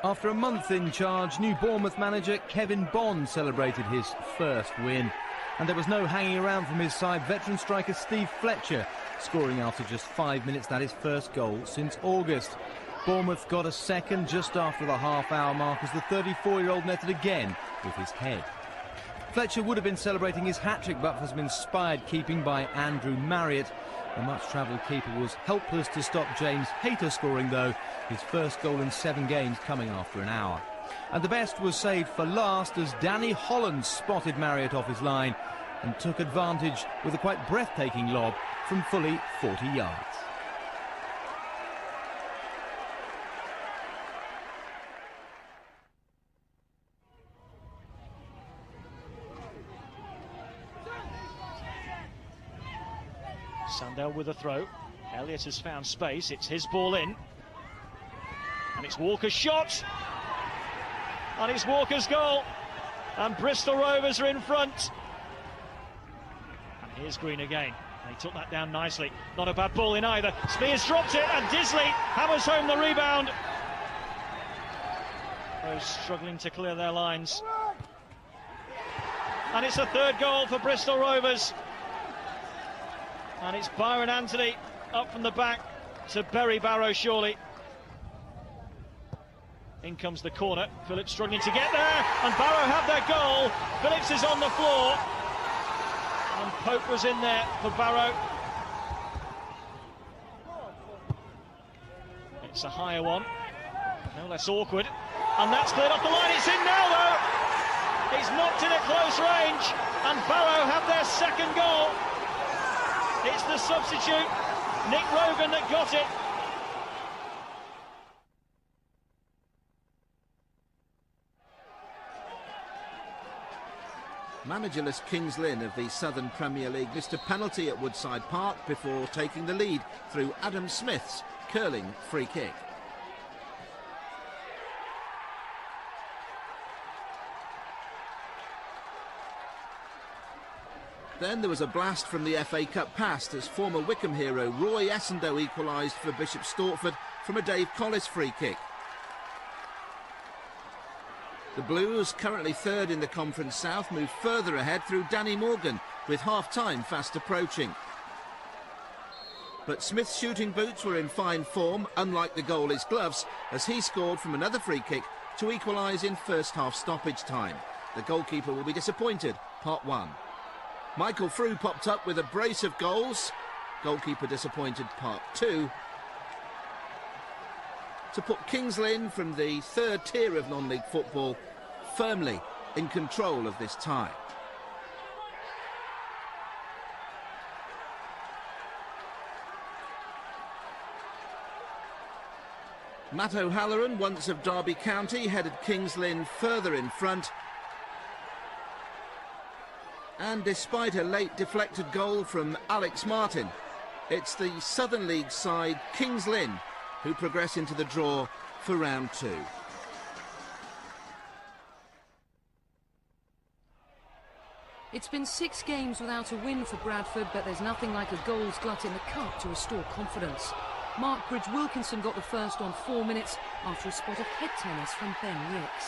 After a month in charge, new Bournemouth manager Kevin Bond celebrated his first win. And there was no hanging around from his side. Veteran striker Steve Fletcher scoring after just 5 minutes. That is first goal since August. Bournemouth got a second just after the half-hour mark as the 34-year-old netted again with his head. Fletcher would have been celebrating his hat-trick but for some inspired keeping by Andrew Marriott. The much-travelled keeper was helpless to stop James Hayter scoring, though, his first goal in 7 games coming after an hour. And the best was saved for last as Danny Holland spotted Marriott off his line and took advantage with a quite breathtaking lob from fully 40 yards. Sandell with a throw. Elliott has found space. It's his ball in. And it's Walker's shot. And it's Walker's goal. And Bristol Rovers are in front. And here's Green again. He took that down nicely. Not a bad ball in either. Spears dropped it and Disley hammers home the rebound. Those struggling to clear their lines. And it's a third goal for Bristol Rovers. And it's Byron Anthony up from the back to bury Barrow Shawley. In comes the corner. Phillips struggling to get there, and Barrow have their goal. Phillips is on the floor, and Pope was in there for Barrow. It's a higher one, no less awkward, and that's cleared off the line. It's in now, though. He's knocked in at close range, and Barrow have their second goal. It's the substitute, Nick Rogan, that got it. Managerless Kings Lynn of the Southern Premier League missed a penalty at Woodside Park before taking the lead through Adam Smith's curling free kick. Then there was a blast from the FA Cup past as former Wycombe hero Roy Essendon equalised for Bishop Stortford from a Dave Collis free kick. The Blues, currently third in the Conference South, move further ahead through Danny Morgan, with half-time fast approaching. But Smith's shooting boots were in fine form, unlike the goalie's gloves, as he scored from another free kick to equalise in first-half stoppage time. The goalkeeper will be disappointed, part 1. Michael Frew popped up with a brace of goals. Goalkeeper disappointed, part 2. To put Kings Lynn from the third tier of non-league football firmly in control of this tie. Matt O'Halloran, once of Derby County, headed Kings Lynn further in front. And despite a late deflected goal from Alex Martin, it's the Southern League side Kings Lynn who progress into the draw for round 2. It's been 6 games without a win for Bradford, but there's nothing like a goals glut in the cup to restore confidence. Mark Bridge-Wilkinson got the first on 4 minutes after a spot of head tennis from Ben Ricks.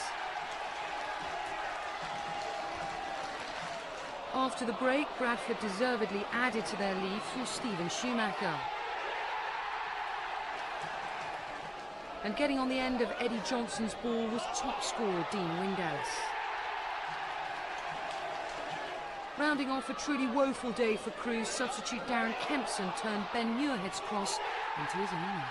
After the break, Bradford deservedly added to their lead through Stephen Schumacher. And getting on the end of Eddie Johnson's ball was top scorer Dean Windalis. Rounding off a truly woeful day for Crewe, substitute Darren Kempson turned Ben Muirhead's cross into his own net.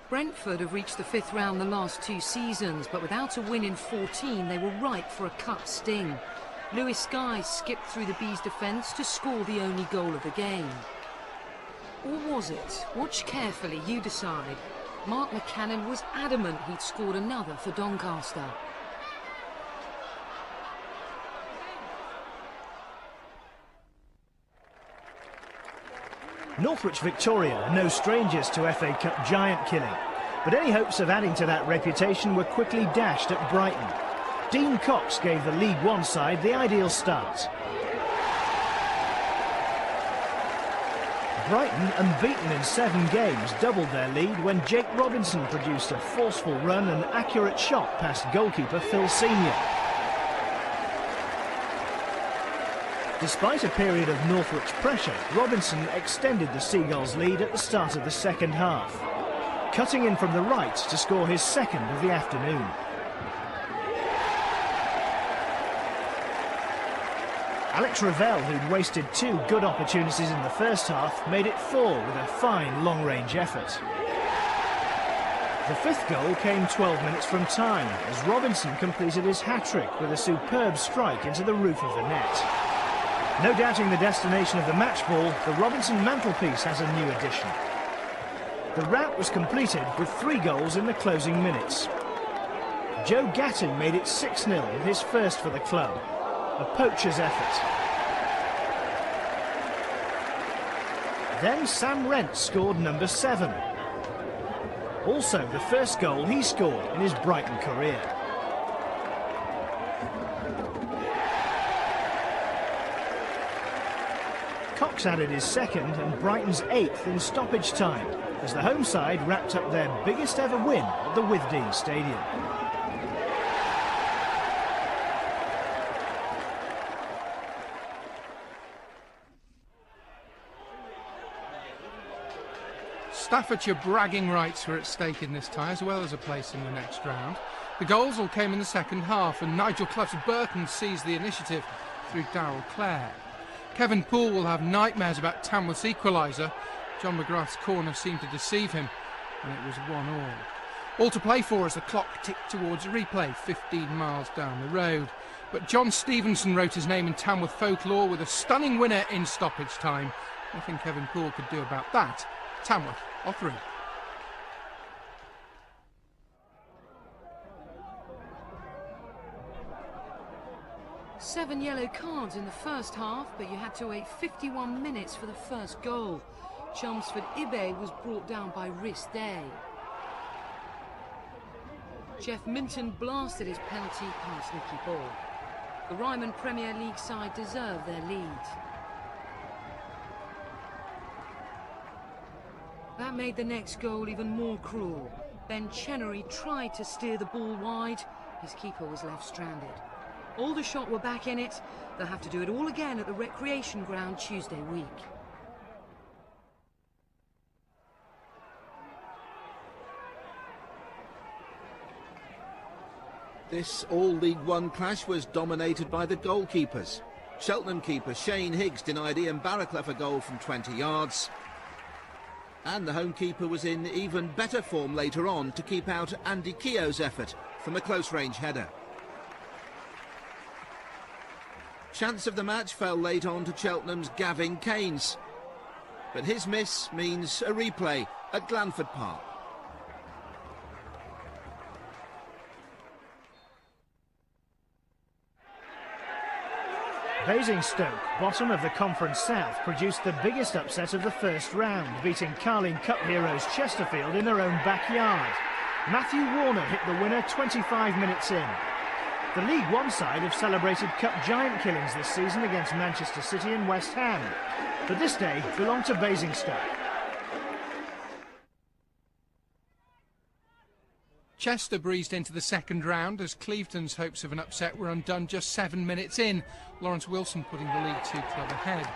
Brentford have reached the 5th round the last 2 seasons, but without a win in 14, they were ripe for a cup sting. Lewis Guy skipped through the Bees' defence to score the only goal of the game. Or was it? Watch carefully, you decide. Mark McCannon was adamant he'd scored another for Doncaster. Northwich Victoria are no strangers to FA Cup giant killing, but any hopes of adding to that reputation were quickly dashed at Brighton. Dean Cox gave the League One side the ideal start. Brighton, unbeaten in 7 games, doubled their lead when Jake Robinson produced a forceful run and accurate shot past goalkeeper Phil Senior. Despite a period of Northwich pressure, Robinson extended the Seagulls' lead at the start of the second half, cutting in from the right to score his second of the afternoon. Alex Ravel, who'd wasted 2 good opportunities in the first half, made it 4 with a fine long-range effort. The 5th goal came 12 minutes from time, as Robinson completed his hat-trick with a superb strike into the roof of the net. No doubting the destination of the match ball, the Robinson mantelpiece has a new addition. The rout was completed with 3 goals in the closing minutes. Joe Gatting made it 6-0 with his first for the club. A poacher's effort. Then Sam Rent scored number 7. Also the first goal he scored in his Brighton career. Cox added his second and Brighton's 8th in stoppage time, as the home side wrapped up their biggest ever win at the Withdean Stadium. Staffordshire bragging rights were at stake in this tie, as well as a place in the next round. The goals all came in the second half, and Nigel Clough's Burton seized the initiative through Darrell Clare. Kevin Poole will have nightmares about Tamworth's equaliser. John McGrath's corner seemed to deceive him, and it was 1-1. All to play for as the clock ticked towards a replay 15 miles down the road. But John Stevenson wrote his name in Tamworth folklore with a stunning winner in stoppage time. Nothing Kevin Poole could do about that. Tamworth are through. Seven yellow cards in the first half, but you had to wait 51 minutes for the first goal. Chelmsford Ibe was brought down by Rhys Day. Jeff Minton blasted his penalty past Nicky Ball. The Ryman Premier League side deserved their lead. That made the next goal even more cruel. Ben Chenery tried to steer the ball wide. His keeper was left stranded. Aldershot were back in it. They'll have to do it all again at the recreation ground Tuesday week. This all-League One clash was dominated by the goalkeepers. Cheltenham keeper Shane Higgs denied Ian Barraclough a goal from 20 yards. And the home keeper was in even better form later on to keep out Andy Keogh's effort from a close-range header. Chance of the match fell late on to Cheltenham's Gavin Keynes. But his miss means a replay at Glanford Park. Basingstoke, bottom of the Conference South, produced the biggest upset of the first round, beating Carling Cup heroes Chesterfield in their own backyard. Matthew Warner hit the winner 25 minutes in. The League One side have celebrated cup giant killings this season against Manchester City and West Ham, but this day belonged to Basingstoke. Chester breezed into the second round as Clevedon's hopes of an upset were undone just 7 minutes in, Lawrence Wilson putting the League Two club ahead.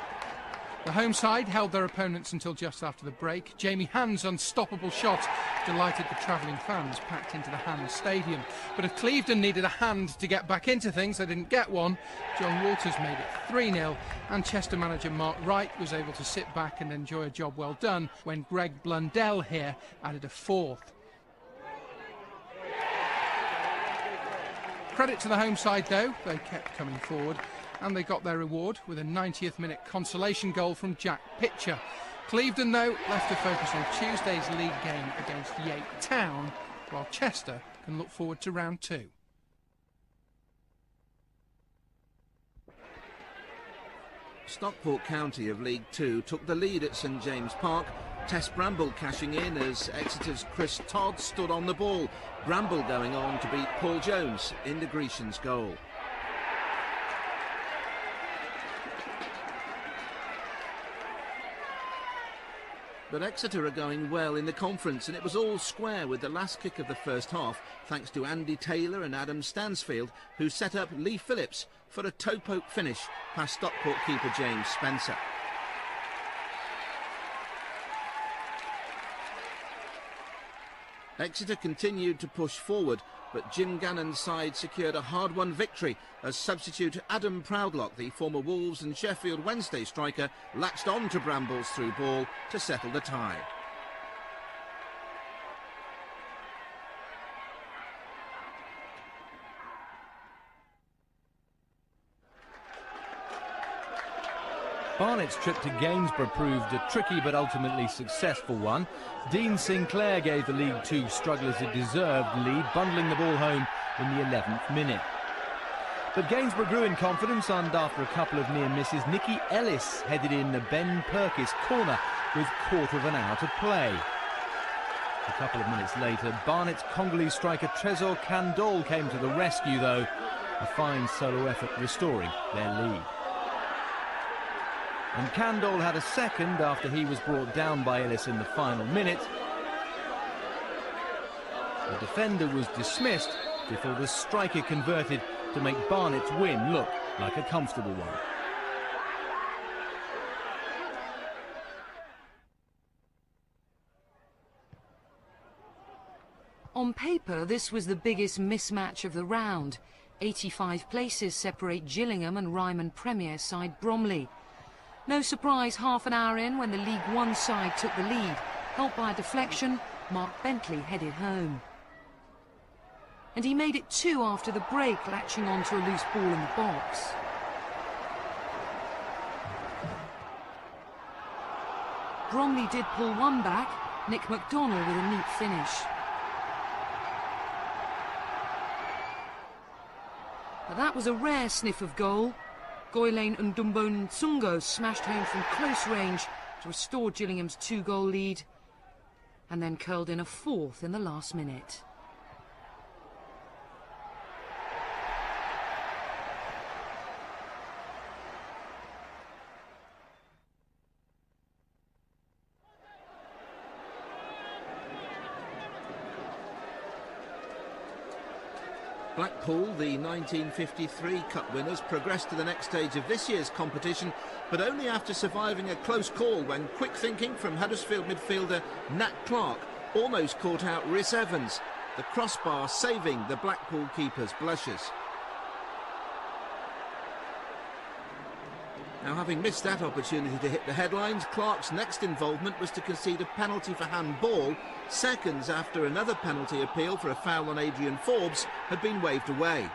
The home side held their opponents until just after the break. Jamie Hand's unstoppable shot delighted the travelling fans packed into the Hand Stadium. But if Clevedon needed a hand to get back into things, they didn't get one. John Walters made it 3-0, and Chester manager Mark Wright was able to sit back and enjoy a job well done when Greg Blundell here added a fourth. Credit to the home side though, they kept coming forward and they got their reward with a 90th minute consolation goal from Jack Pitcher. Clevedon though left to focus on Tuesday's league game against Yate Town, while Chester can look forward to round 2. Stockport County of League Two took the lead at St James Park. Tess Bramble cashing in as Exeter's Chris Todd stood on the ball. Bramble going on to beat Paul Jones in the Grecian's goal. But Exeter are going well in the conference, and it was all square with the last kick of the first half, thanks to Andy Taylor and Adam Stansfield, who set up Lee Phillips for a toe-poke finish past Stockport keeper James Spencer. Exeter continued to push forward, but Jim Gannon's side secured a hard-won victory as substitute Adam Proudlock, the former Wolves and Sheffield Wednesday striker, latched on to Bramble's through ball to settle the tie. Barnet's trip to Gainsborough proved a tricky but ultimately successful one. Dean Sinclair gave the League Two strugglers a deserved lead, bundling the ball home in the 11th minute. But Gainsborough grew in confidence, and after a couple of near misses, Nicky Ellis headed in a Ben Purkis corner with quarter of an hour to play. A couple of minutes later, Barnet's Congolese striker Trésor Kandol came to the rescue, though. A fine solo effort restoring their lead. And Kandol had a second after he was brought down by Ellis in the final minute. The defender was dismissed before the striker converted to make Barnet's win look like a comfortable one. On paper, this was the biggest mismatch of the round. 85 places separate Gillingham and Ryman Premier side Bromley. No surprise half an hour in when the League One side took the lead. Helped by a deflection, Mark Bentley headed home. And he made it two after the break, latching onto a loose ball in the box. Bromley did pull one back, Nick McDonnell with a neat finish. But that was a rare sniff of goal. Goylane Ndumbo Nsungo smashed home from close range to restore Gillingham's two-goal lead, and then curled in a fourth in the last minute. Blackpool, the 1953 Cup winners, progressed to the next stage of this year's competition, but only after surviving a close call when quick thinking from Huddersfield midfielder Nat Clark almost caught out Rhys Evans, the crossbar saving the Blackpool keeper's blushes. Now, having missed that opportunity to hit the headlines, Clark's next involvement was to concede a penalty for handball, seconds after another penalty appeal for a foul on Adrian Forbes had been waved away.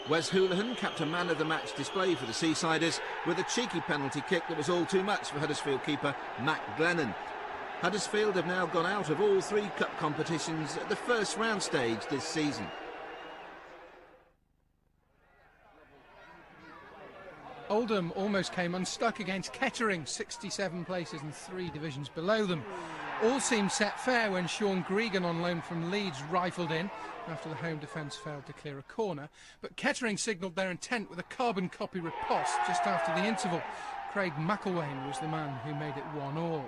Wes Hoolahan capped a man-of-the-match display for the Seasiders with a cheeky penalty kick that was all too much for Huddersfield keeper Matt Glennon. Huddersfield have now gone out of all three cup competitions at the first round stage this season. Oldham almost came unstuck against Kettering, 67 places and 3 divisions below them. All seemed set fair when Sean Gregan on loan from Leeds rifled in after the home defence failed to clear a corner. But Kettering signalled their intent with a carbon copy riposte just after the interval. Craig McElwain was the man who made it 1-1.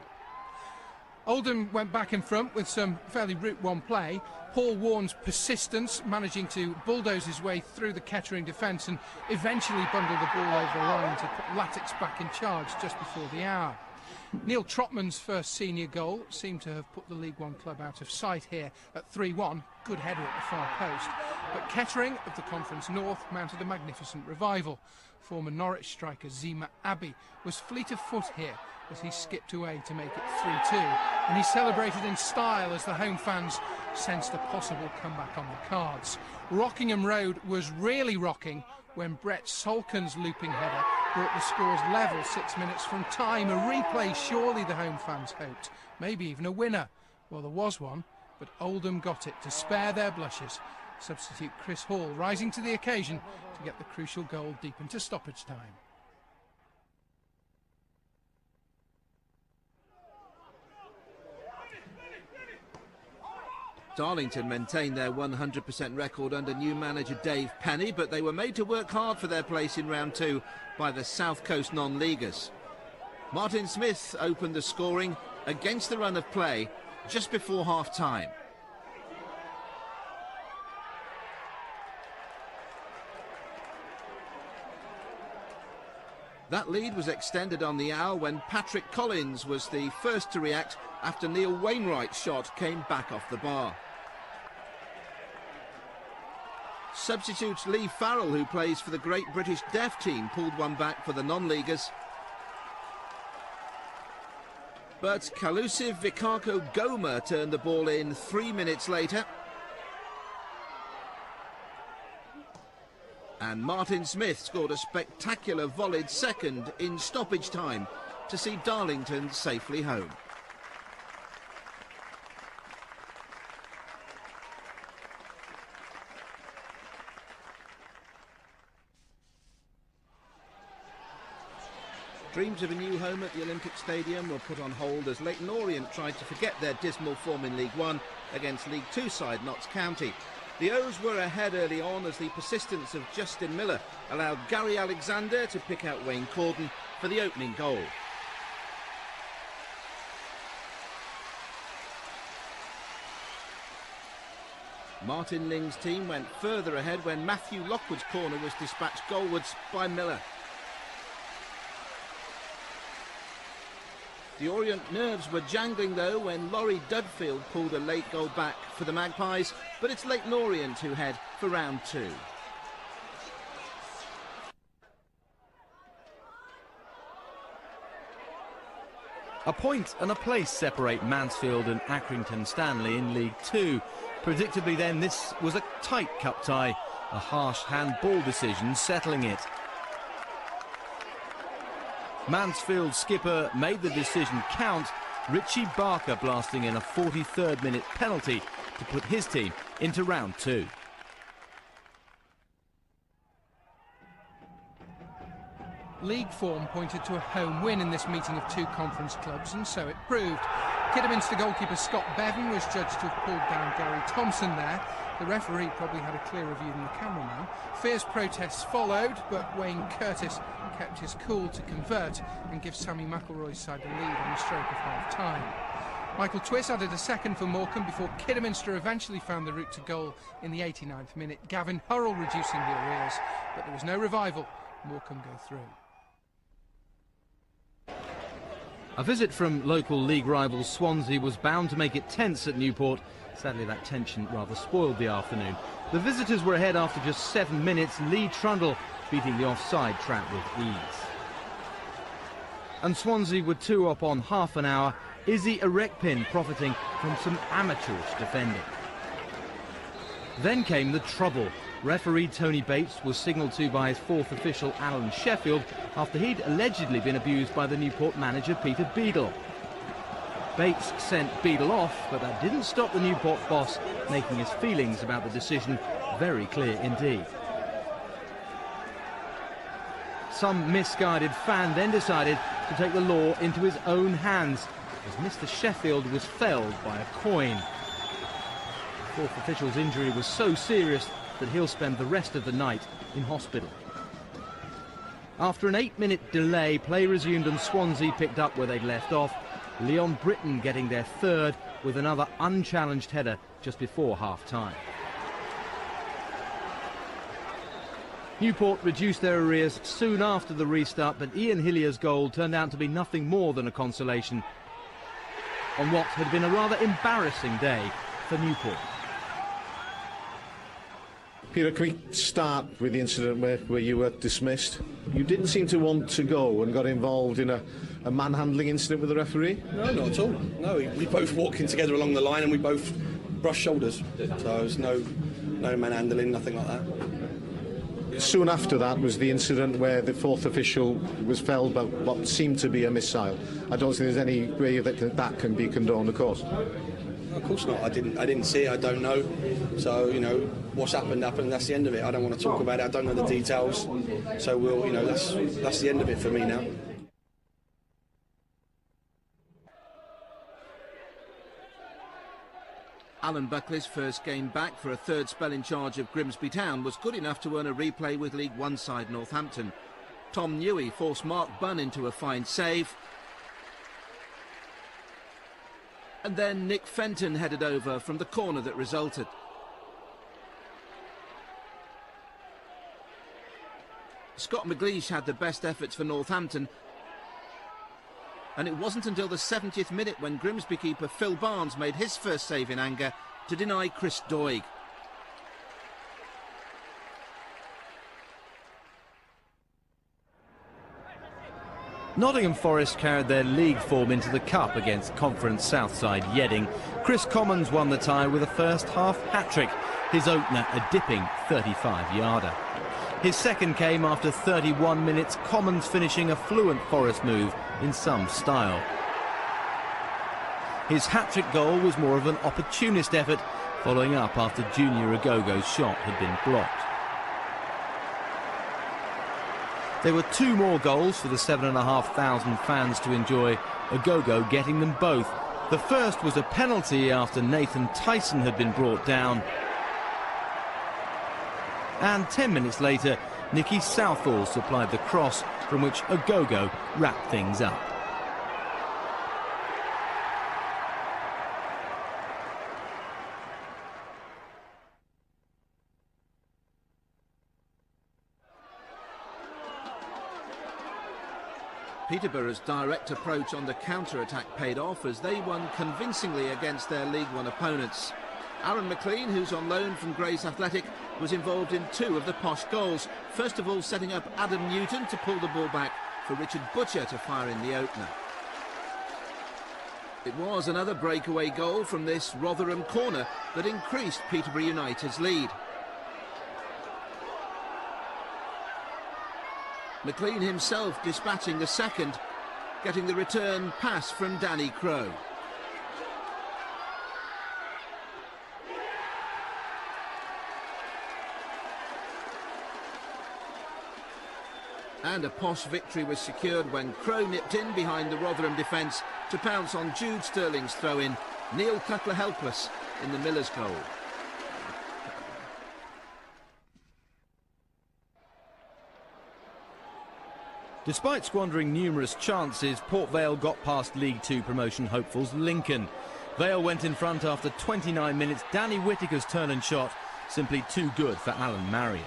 Oldham went back in front with some fairly route one play. Paul Warren's persistence, managing to bulldoze his way through the Kettering defence and eventually bundle the ball over the line to put Latix back in charge just before the hour. Neil Trotman's first senior goal seemed to have put the League One club out of sight here at 3-1. Good header at the far post. But Kettering of the Conference North mounted a magnificent revival. Former Norwich striker Zima Abbey was fleet of foot here as he skipped away to make it 3-2, and he celebrated in style as the home fans sensed a possible comeback on the cards. Rockingham Road was really rocking when Brett Solkin's looping header brought the scores level 6 minutes from time. A replay surely the home fans hoped, maybe even a winner. Well, there was one, but Oldham got it to spare their blushes. Substitute Chris Hall rising to the occasion to get the crucial goal deep into stoppage time. Darlington maintained their 100% record under new manager Dave Penny, but they were made to work hard for their place in round two by the South Coast non-leaguers. Martin Smith opened the scoring against the run of play just before half-time. That lead was extended on the hour when Patrick Collins was the first to react after Neil Wainwright's shot came back off the bar. Substitute Lee Farrell, who plays for the Great British Deaf team, pulled one back for the non-leaguers. But Kalusiv Vikako Goma turned the ball in 3 minutes later. And Martin Smith scored a spectacular volleyed second in stoppage time to see Darlington safely home. Dreams of a new home at the Olympic Stadium were put on hold as Leyton Orient tried to forget their dismal form in League One against League Two side Notts County. The O's were ahead early on as the persistence of Justin Miller allowed Gary Alexander to pick out Wayne Corden for the opening goal. Martin Ling's team went further ahead when Matthew Lockwood's corner was dispatched goalwards by Miller. The Orient nerves were jangling though when Laurie Dudfield pulled a late goal back for the Magpies, but it's Leyton Orient who head for round two. A point and a place separate Mansfield and Accrington Stanley in League Two. Predictably then, this was a tight cup tie, a harsh handball decision settling it. Mansfield skipper made the decision count, Richie Barker blasting in a 43rd minute penalty to put his team into round two. League form pointed to a home win in this meeting of two conference clubs, and so it proved. Kidderminster goalkeeper Scott Bevan was judged to have pulled down Gary Thompson there. The referee probably had a clearer view than the cameraman. Fierce protests followed, but Wayne Curtis kept his cool to convert and give Sammy McElroy's side the lead on the stroke of half-time. Michael Twiss added a second for Morecambe before Kidderminster eventually found the route to goal in the 89th minute. Gavin Hurrell reducing the arrears, but there was no revival. Morecambe go through. A visit from local league rival Swansea was bound to make it tense at Newport. Sadly, that tension rather spoiled the afternoon. The visitors were ahead after just 7 minutes, Lee Trundle beating the offside trap with ease. And Swansea were 2 up on half an hour, Izzy Erekpin profiting from some amateurish defending. Then came the trouble. Referee Tony Bates was signalled to by his fourth official Alan Sheffield after he'd allegedly been abused by the Newport manager Peter Beadle. Bates sent Beadle off, but that didn't stop the Newport boss making his feelings about the decision very clear indeed. Some misguided fan then decided to take the law into his own hands as Mr. Sheffield was felled by a coin. The fourth official's injury was so serious that he'll spend the rest of the night in hospital. After an 8-minute delay, play resumed and Swansea picked up where they'd left off, Leon Britton getting their third with another unchallenged header just before half-time. Newport reduced their arrears soon after the restart, but Ian Hillier's goal turned out to be nothing more than a consolation on what had been a rather embarrassing day for Newport. Peter, can we start with the incident where you were dismissed? You didn't seem to want to go and got involved in a manhandling incident with the referee? No, not at all. No, we both walked in together along the line and we both brushed shoulders. So there was no manhandling, nothing like that. Soon after that was the incident where the fourth official was felled by what seemed to be a missile. I don't think there's any way that can be condoned, of course. Of course not. I didn't see it. I don't know. So what's happened. That's the end of it. I don't want to talk about it. I don't know the details. So that's the end of it for me now. Alan Buckley's first game back for a third spell in charge of Grimsby Town was good enough to earn a replay with League One side Northampton. Tom Newey forced Mark Bunn into a fine save, And then Nick Fenton headed over from the corner that resulted. Scott McLeish had the best efforts for Northampton, and it wasn't until the 70th minute when Grimsby keeper Phil Barnes made his first save in anger to deny Chris Doig. Nottingham Forest carried their league form into the Cup against Conference Southside Yeading. Chris Commons won the tie with a first-half hat-trick, his opener a dipping 35-yarder. His second came after 31 minutes, Commons finishing a fluent Forest move in some style. His hat-trick goal was more of an opportunist effort, following up after Junior Agogo's shot had been blocked. There were two more goals for the 7,500 fans to enjoy, Agogo getting them both. The first was a penalty after Nathan Tyson had been brought down. And 10 minutes later, Nicky Southall supplied the cross from which Agogo wrapped things up. Peterborough's direct approach on the counter-attack paid off as they won convincingly against their League One opponents. Aaron McLean, who's on loan from Grays Athletic, was involved in two of the Posh goals. First of all, setting up Adam Newton to pull the ball back for Richard Butcher to fire in the opener. It was another breakaway goal from this Rotherham corner that increased Peterborough United's lead. McLean himself dispatching the second, getting the return pass from Danny Crowe. And a Posh victory was secured when Crowe nipped in behind the Rotherham defence to pounce on Jude Sterling's throw-in. Neil Cutler helpless in the Millers' goal. Despite squandering numerous chances, Port Vale got past League Two promotion hopefuls Lincoln. Vale went in front after 29 minutes. Danny Whittaker's turn and shot, simply too good for Alan Marriott.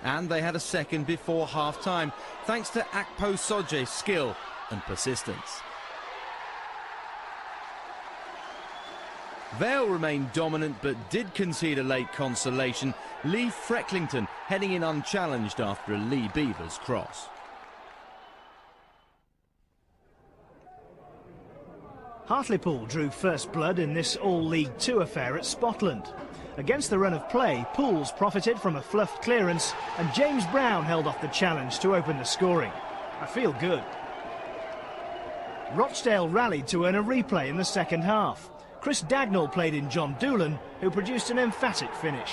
And they had a second before half-time, thanks to Akpo Soje's skill and persistence. Vale remained dominant but did concede a late consolation. Lee Frecklington heading in unchallenged after a Lee Beavers cross. Hartlepool drew first blood in this All-League Two affair at Spotland. Against the run of play, Pools profited from a fluffed clearance and James Brown held off the challenge to open the scoring. I feel good. Rochdale rallied to earn a replay in the second half. Chris Dagnall played in John Doolan, who produced an emphatic finish.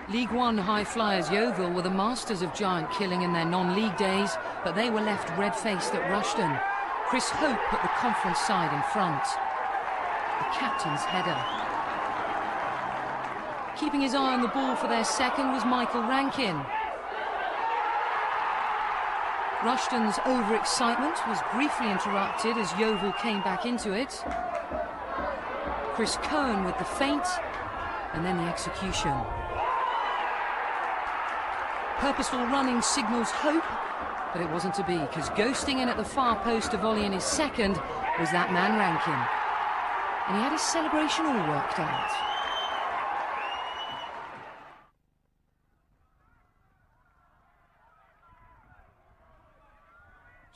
League One high flyers Yeovil were the masters of giant killing in their non-league days, but they were left red-faced at Rushden. Chris Hope put the conference side in front. The captain's header. Keeping his eye on the ball for their second was Michael Rankin. Rushden's overexcitement was briefly interrupted as Yeovil came back into it. Chris Cohen with the feint, and then the execution. Purposeful running signals hope, but it wasn't to be, because ghosting in at the far post to volley in his second was that man Rankin. And he had his celebration all worked out.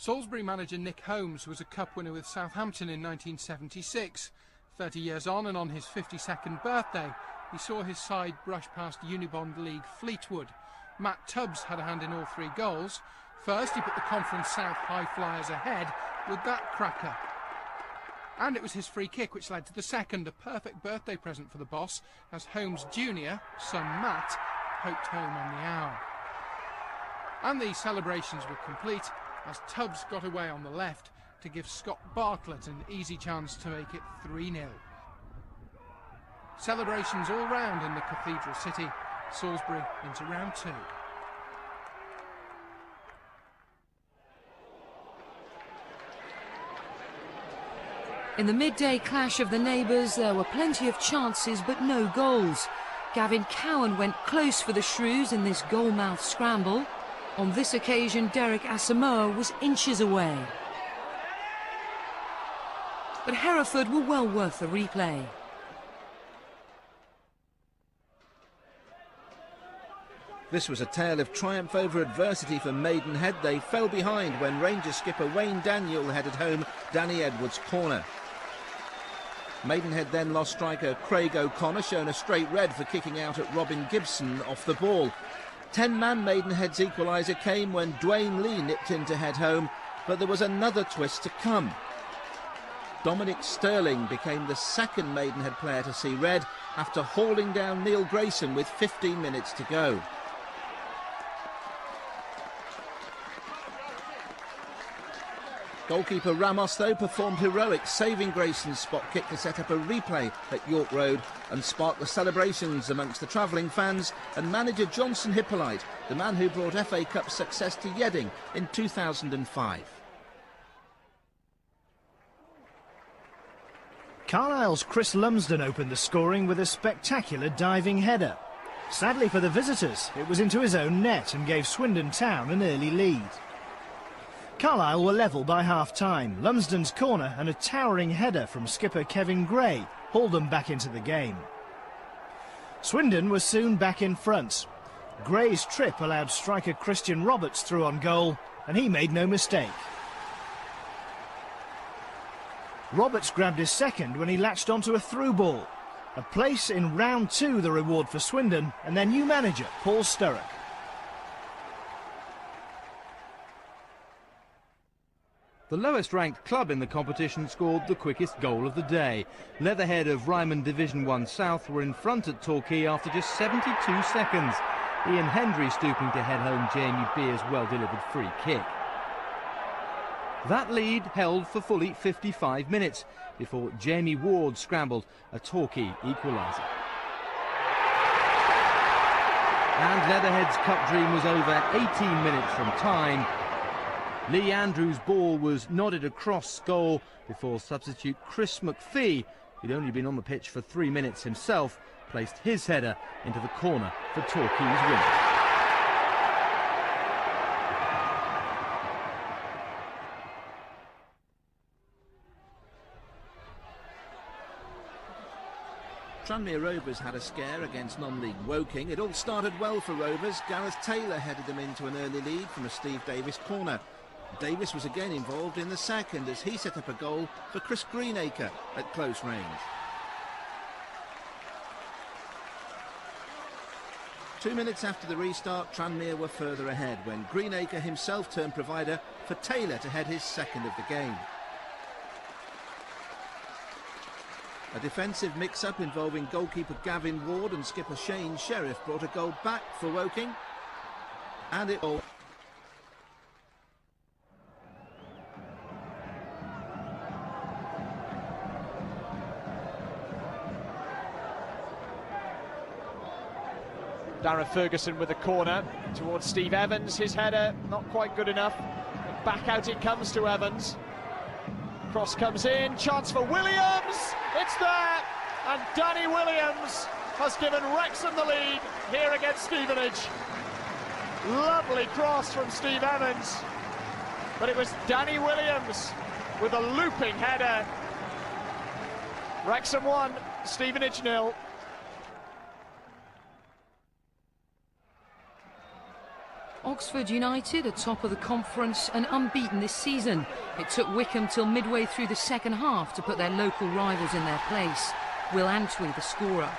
Salisbury manager Nick Holmes was a cup winner with Southampton in 1976. 30 years on and on his 52nd birthday, he saw his side brush past Unibond League Fleetwood. Matt Tubbs had a hand in all three goals. First, he put the Conference South High Flyers ahead with that cracker. And it was his free kick which led to the second, a perfect birthday present for the boss, as Holmes' junior, son Matt, poked home on the hour. And the celebrations were complete as Tubbs got away on the left to give Scott Bartlett an easy chance to make it 3-0. Celebrations all round in the Cathedral City. Salisbury into round two. In the midday clash of the neighbours, there were plenty of chances but no goals. Gavin Cowan went close for the Shrews in this goal-mouth scramble. On this occasion, Derek Asamoah was inches away. But Hereford were well worth a replay. This was a tale of triumph over adversity for Maidenhead. They fell behind when Rangers skipper Wayne Daniel headed home Danny Edwards' corner. Maidenhead then lost striker Craig O'Connor, shown a straight red for kicking out at Robin Gibson off the ball. 10-man Maidenhead's equaliser came when Dwayne Lee nipped in to head home, but there was another twist to come. Dominic Sterling became the second Maidenhead player to see red after hauling down Neil Grayson with 15 minutes to go. Goalkeeper Ramos, though, performed heroic, saving Grayson's spot kick to set up a replay at York Road and spark the celebrations amongst the travelling fans and manager Johnson Hippolyte, the man who brought FA Cup success to Yeading in 2005. Carlisle's Chris Lumsden opened the scoring with a spectacular diving header. Sadly for the visitors, it was into his own net and gave Swindon Town an early lead. Carlisle were level by half-time. Lumsden's corner and a towering header from skipper Kevin Gray hauled them back into the game. Swindon was soon back in front. Gray's trip allowed striker Christian Roberts through on goal, and he made no mistake. Roberts grabbed his second when he latched onto a through ball. A place in round 2, the reward for Swindon, and their new manager, Paul Sturrock. The lowest-ranked club in the competition scored the quickest goal of the day. Leatherhead of Ryman Division 1 South were in front at Torquay after just 72 seconds. Ian Hendry stooping to head home Jamie Beer's well-delivered free kick. That lead held for fully 55 minutes before Jamie Ward scrambled a Torquay equaliser. And Leatherhead's cup dream was over 18 minutes from time. Lee Andrews' ball was nodded across goal before substitute Chris McPhee, who'd only been on the pitch for 3 minutes himself, placed his header into the corner for Torquay's win. Tranmere Rovers had a scare against non-league Woking. It all started well for Rovers. Gareth Taylor headed them into an early lead from a Steve Davis corner. Davis was again involved in the second as he set up a goal for Chris Greenacre at close range. 2 minutes after the restart, Tranmere were further ahead when Greenacre himself turned provider for Taylor to head his second of the game. A defensive mix-up involving goalkeeper Gavin Ward and skipper Shane Sheriff brought a goal back for Woking, and it all. Darren Ferguson with a corner towards Steve Evans. His header not quite good enough. Back out it comes to Evans. Cross comes in, chance for Williams. It's there, and Danny Williams has given Wrexham the lead here against Stevenage. Lovely cross from Steve Evans, but it was Danny Williams with a looping header. Wrexham 1, Stevenage 0. Oxford United, atop of the conference and unbeaten this season. It took Wickham till midway through the second half to put their local rivals in their place. Will Antwi the scorer.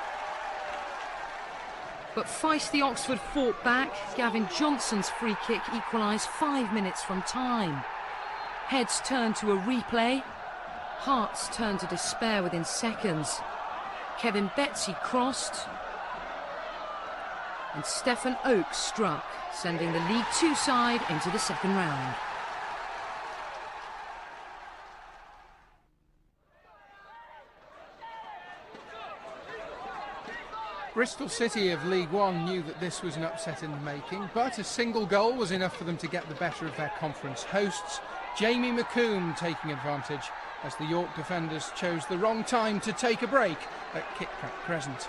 But feisty Oxford fought back. Gavin Johnson's free kick equalised 5 minutes from time. Heads turned to a replay. Hearts turned to despair within seconds. Kevin Betsy crossed. And Stefan Oakes struck, sending the League Two side into the second round. Bristol City of League One knew that this was an upset in the making, but a single goal was enough for them to get the better of their conference hosts. Jamie McComb taking advantage as the York defenders chose the wrong time to take a break at Kit Kat Crescent.